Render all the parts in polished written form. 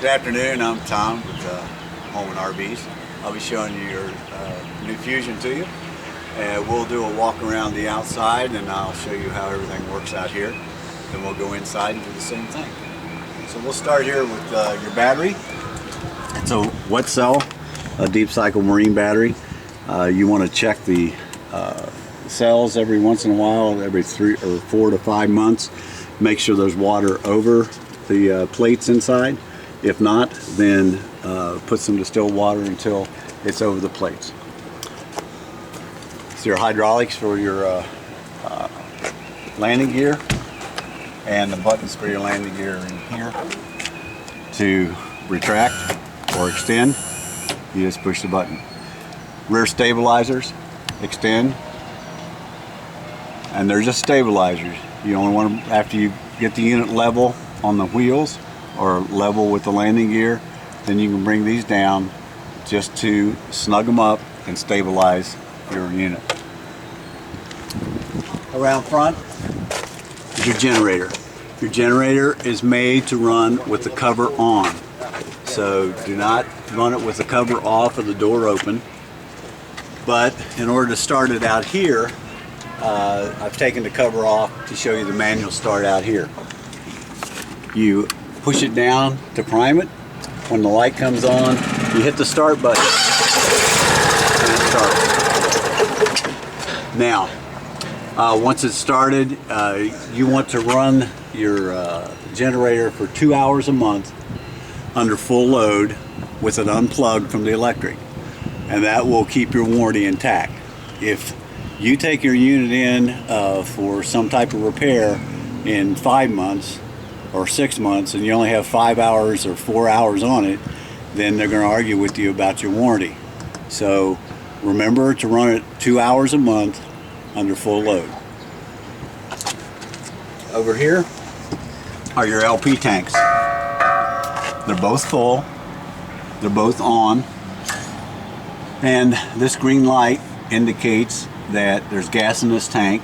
Good afternoon, I'm Tom with Holman RVs. I'll be showing you your new Fuzion to you. We'll do a walk around the outside and I'll show you how everything works out here. Then we'll go inside and do the same thing. So we'll start here with your battery. It's a wet cell, a deep cycle marine battery. You want to check the cells every once in a while, every 3 or 4 to 5 months. Make sure there's water over the plates inside. If not, then put some distilled water until it's over the plates. It's your hydraulics for your landing gear, and the buttons for your landing gear in here. To retract or extend, you just push the button. Rear stabilizers, extend, and they're just stabilizers. You only want them after you get the unit level on the wheels or level with the landing gear, then you can bring these down just to snug them up and stabilize your unit. Around front is your generator. Your generator is made to run with the cover on. So do not run it with the cover off or the door open. But in order to start it out here, I've taken the cover off to show you the manual start out here. You push it down to prime it. When the light comes on, you hit the start button and it starts. Now, once it's started, you want to run your generator for 2 hours a month under full load with it unplugged from the electric, and that will keep your warranty intact. If you take your unit in for some type of repair in 5 months or 6 months and you only have 5 hours or 4 hours on it, then they're going to argue with you about your warranty. So remember to run it 2 hours a month under full load. Over here are your LP tanks. They're both full, they're both on, and this green light indicates that there's gas in this tank.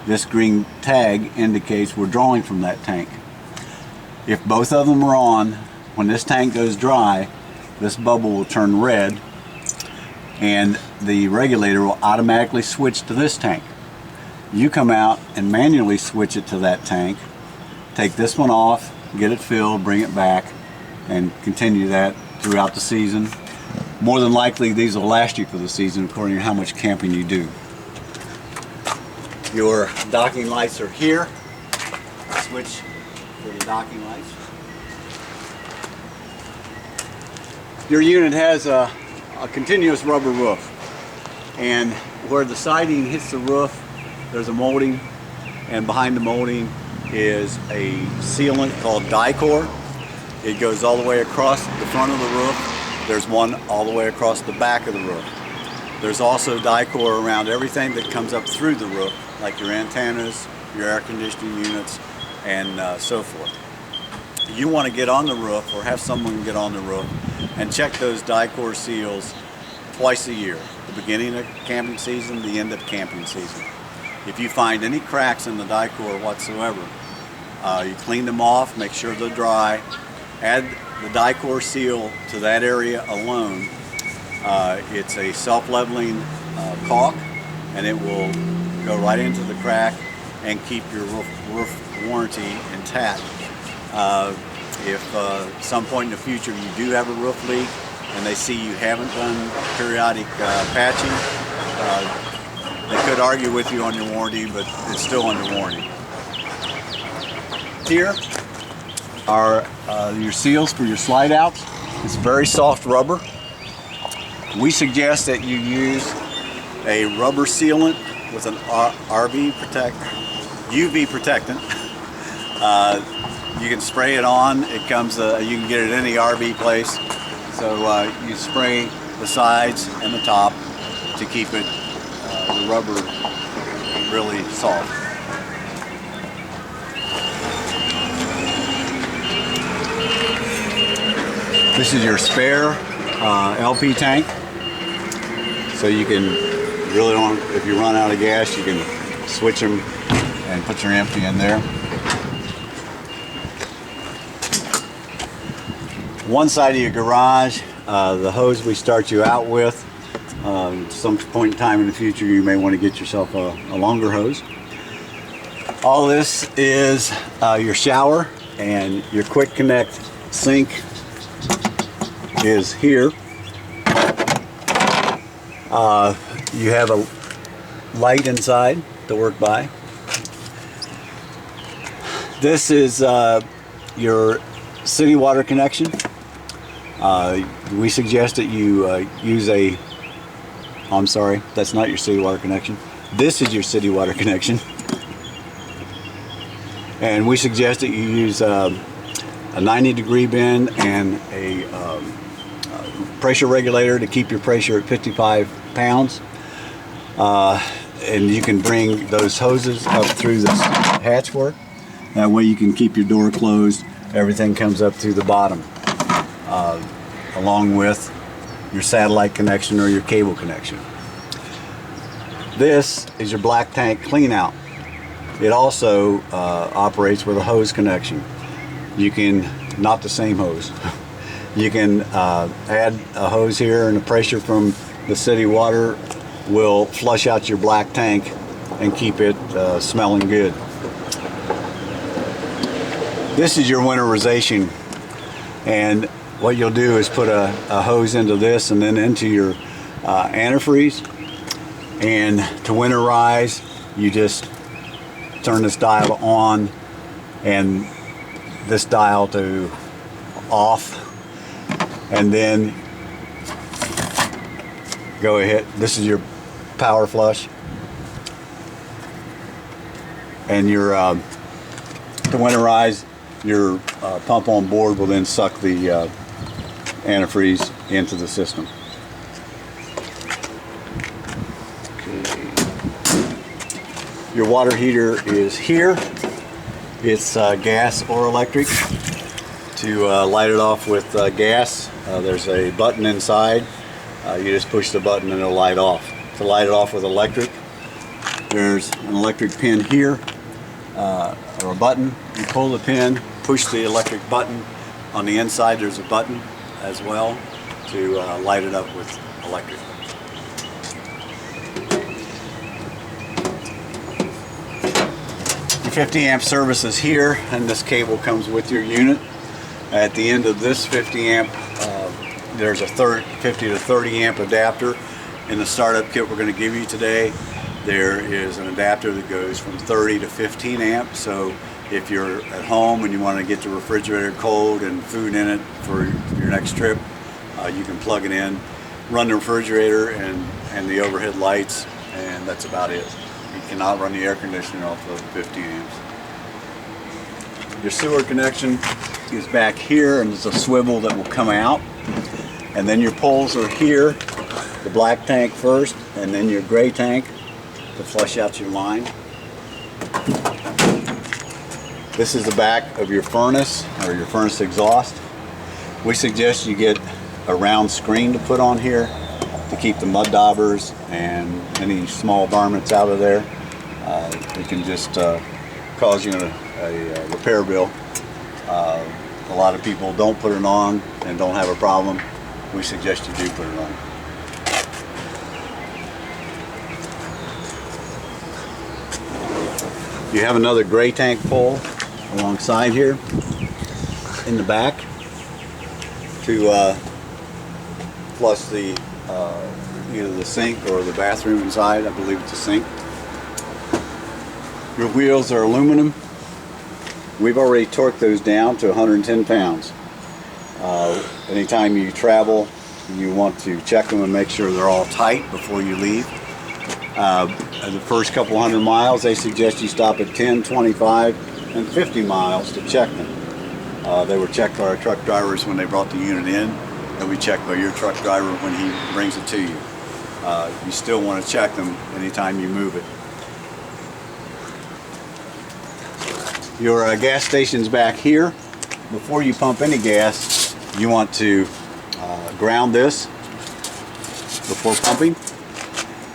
This green tag indicates we're drawing from that tank. If both of them are on, when this tank goes dry, this bubble will turn red and the regulator will automatically switch to this tank. You come out and manually switch it to that tank, take this one off, get it filled, bring it back, and continue that throughout the season. More than likely these will last you for the season according to how much camping you do. Your docking lights are here. Switch for the docking lights. Your unit has a continuous rubber roof, and where the siding hits the roof there's a molding, and behind the molding is a sealant called Dicor. It goes all the way across the front of the roof. There's one all the way across the back of the roof. There's also Dicor around everything that comes up through the roof, like your antennas, your air conditioning units, and so forth. You want to get on the roof or have someone get on the roof and check those Dicor seals twice a year, the beginning of camping season, the end of camping season. If you find any cracks in the Dicor whatsoever, you clean them off, make sure they're dry, add the Dicor seal to that area alone. It's a self-leveling caulk, and it will go right into the crack and keep your roof warranty intact. If at some point in the future you do have a roof leak and they see you haven't done periodic patching, they could argue with you on your warranty, but it's still under warranty. Here are your seals for your slide outs. It's very soft rubber. We suggest that you use a rubber sealant with an UV protectant. You can spray it on. It comes. You can get it at any RV place. So you spray the sides and the top to keep it the rubber really soft. This is your spare LP tank. So you can really don't, if you run out of gas, you can switch them and put your empty in there. one side of your garage, the hose we start you out with. Some point in time in the future you may want to get yourself a longer hose. All this is your shower, and your quick connect sink is here. You have a light inside to work by. This is your city water connection. We suggest that you use a, I'm sorry, that's not your city water connection. This is your city water connection. And we suggest that you use a 90-degree bend and a pressure regulator to keep your pressure at 55 pounds. And you can bring those hoses up through this hatchwork. That way you can keep your door closed. Everything comes up through the bottom, along with your satellite connection or your cable connection. This is your black tank clean out. It also operates with a hose connection. You can, not the same hose, you can add a hose here, and the pressure from the city water will flush out your black tank and keep it smelling good. This is your winterization, and what you'll do is put a hose into this and then into your antifreeze, and to winterize you just turn this dial on and this dial to off, and then go ahead. This is your power flush, and your to winterize, your pump on board will then suck the antifreeze into the system. Your water heater is here. It's gas or electric. To light it off with gas, there's a button inside. You just push the button and it'll light off. To light it off with electric, there's an electric pin here, or a button. You pull the pin, push the electric button. On the inside there's a button as well to light it up with electric. Your 50 amp service is here, and this cable comes with your unit. At the end of this 50 amp, there's a 50 to 30 amp adapter. In the startup kit we're going to give you today, there is an adapter that goes from 30 to 15 amp. So if you're at home and you want to get the refrigerator cold and food in it for your next trip, you can plug it in, run the refrigerator and the overhead lights, and that's about it. You cannot run the air conditioner off of 15 amps. Your sewer connection is back here, and there's a swivel that will come out. And then your poles are here, the black tank first, and then your gray tank to flush out your line. This is the back of your furnace, or your furnace exhaust. We suggest you get a round screen to put on here to keep the mud daubers and any small varmints out of there. It can just cause you a repair bill. A lot of people don't put it on and don't have a problem. We suggest you do put it on. You have another gray tank pole alongside here in the back to flush the either the sink or the bathroom inside. I believe it's a sink. Your wheels are aluminum. We've already torqued those down to 110 pounds. Anytime you travel, you want to check them and make sure they're all tight before you leave. The first couple hundred miles, they suggest you stop at 10, 25, and 50 miles to check them. They were checked by our truck drivers when they brought the unit in. They'll be checked by your truck driver when he brings it to you. You still want to check them anytime you move it. Your gas station's back here. Before you pump any gas, you want to ground this before pumping,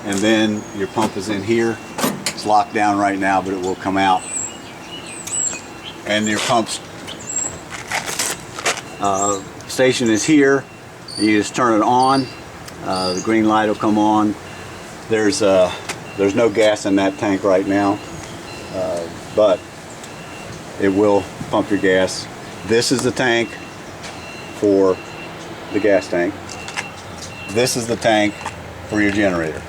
and then your pump is in here. It's locked down right now, but it will come out. And your pump's station is here. You just turn it on. The green light will come on. There's no gas in that tank right now, but it will pump your gas. This is the tank for the gas tank. This is the tank for your generator.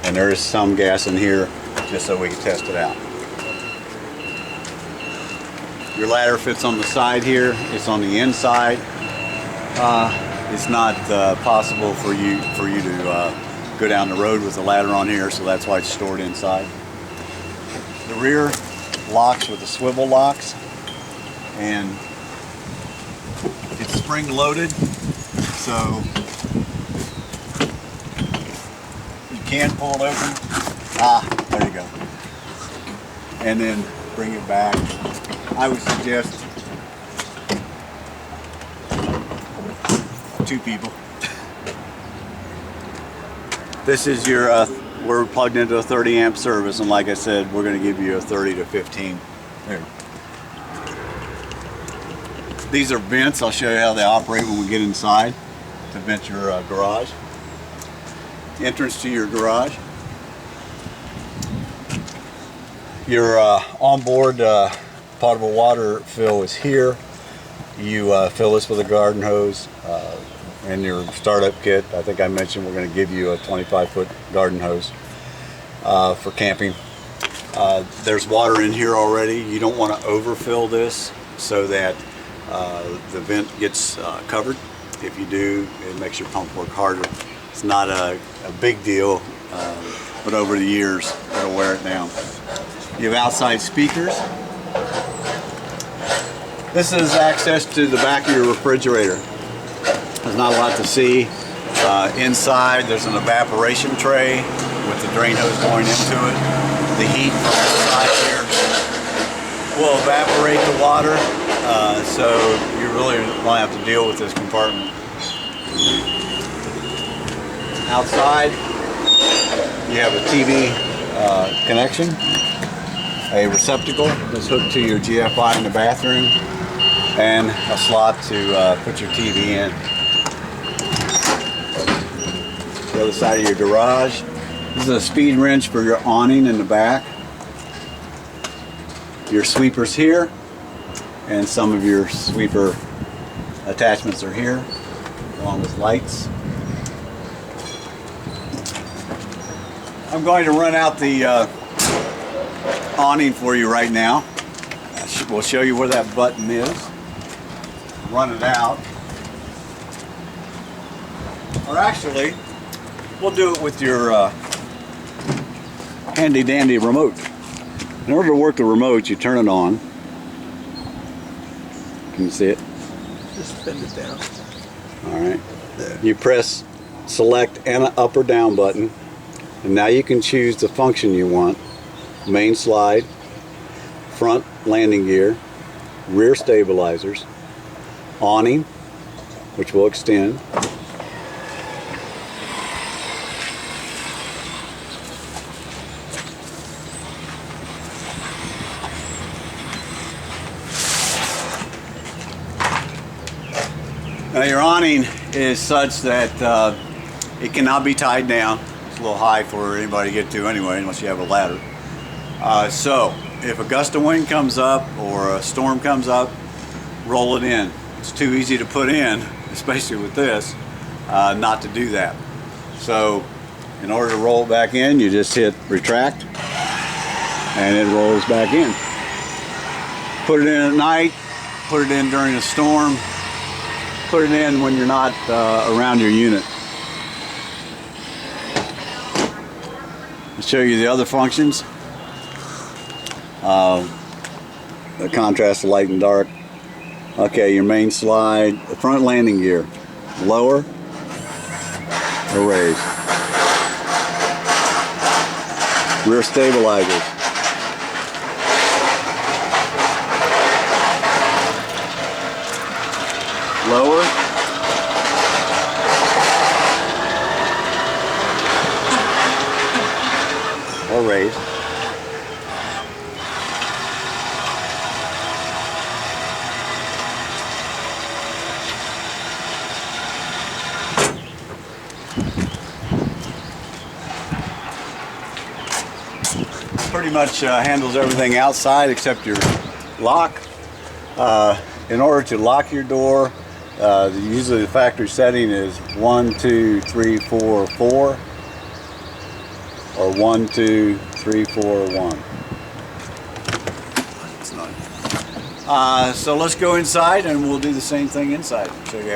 And there is some gas in here just so we can test it out. Your ladder fits on the side here. It's on the inside. It's not possible for you to go down the road with the ladder on here, so that's why it's stored inside. The rear locks with the swivel locks, and it's spring loaded, so you can pull it open. There you go. And then bring it back. I would suggest 2 people. This is your, we're plugged into a 30 amp service, and like I said, we're going to give you a 30 to 15. There. These are vents. I'll show you how they operate when we get inside to vent your garage. Entrance to your garage. Your onboard potable water fill is here. You fill this with a garden hose. And your startup kit, I think I mentioned we're going to give you a 25-foot garden hose for camping. There's water in here already. You don't want to overfill this so that the vent gets covered. If you do, it makes your pump work harder. It's not a big deal, but over the years it'll wear it down. You have outside speakers. This is access to the back of your refrigerator. There's not a lot to see. Inside there's an evaporation tray with the drain hose going into it. The heat from inside here will evaporate the water, so you really won't have to deal with this compartment. Outside you have a TV connection, a receptacle that's hooked to your GFI in the bathroom, and a slot to put your TV in. The other side of your garage. This is a speed wrench for your awning in the back. Your sweepers here, and some of your sweeper attachments are here, along with lights. I'm going to run out the awning for you right now. We'll show you where that button is. Run it out. Or actually, we'll do it with your handy dandy remote. In order to work the remote, you turn it on. Can you see it? Just bend it down. Alright. You press select and an up or down button, and now you can choose the function you want. Main slide, front landing gear, rear stabilizers, awning, which will extend, now your awning is such that it cannot be tied down. It's a little high for anybody to get to anyway, unless you have a ladder. So if a gust of wind comes up or a storm comes up, roll it in. It's too easy to put in, especially with this, not to do that. So in order to roll it back in, you just hit retract and it rolls back in. Put it in at night, put it in during a storm, put it in when you're not around your unit. I'll show you the other functions. The contrast, light and dark. Okay, your main slide, the front landing gear, lower or raise. Rear stabilizers. Lower. Or raise. pretty much handles everything outside except your lock. In order to lock your door, usually the factory setting is 1, 2, 3, 4, 4, or 1, 2, 3, 4, 1. It's not. So let's go inside and we'll do the same thing inside. Show you